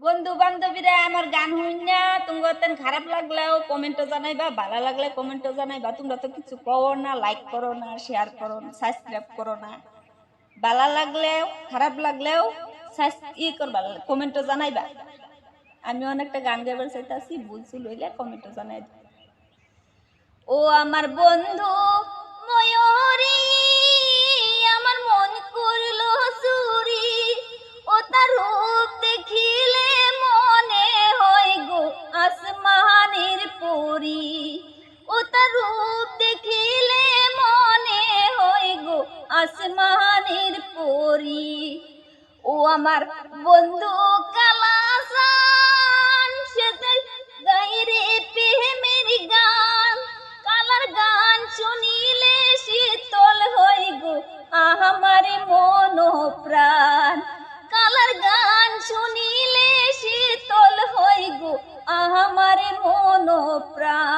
বন্ধু বান্ধবীরা আমার গান হইনা তোমরা তেন খারাপ লাগলেও কমেন্টও জানাইবা, ভালো লাগলে কমেন্টও জানাইবা। তোমরা তো কিছু কও না, লাইক করো না, শেয়ার করো না, সাবস্ক্রাইব করো না। ভালো লাগলেও খারাপ লাগলেও করবা, কমেন্টও জানাইবা। আমি অনেকটা গান গাইবার চাইতাছি, ভুলচুল হইলে কমেন্টও জানাই দিবা। ও আমার বন্ধু ময়ূরী, আমার মন করলো চুরি, ও তার রূপ দেখিলে মনে হয় গো আসমানের পরি। ও তার রূপ দেখিলে মনে হয় গো আসমানের পরি। ও আমার বন্ধু কালাসান, সেতে গাইরে প্রেমের গান। কালার গান শুনিলে শীতল হই গো আমার মন প্রাণ। কালার গান শুনিলে শীতল হই গো আমার মন প্রাণ।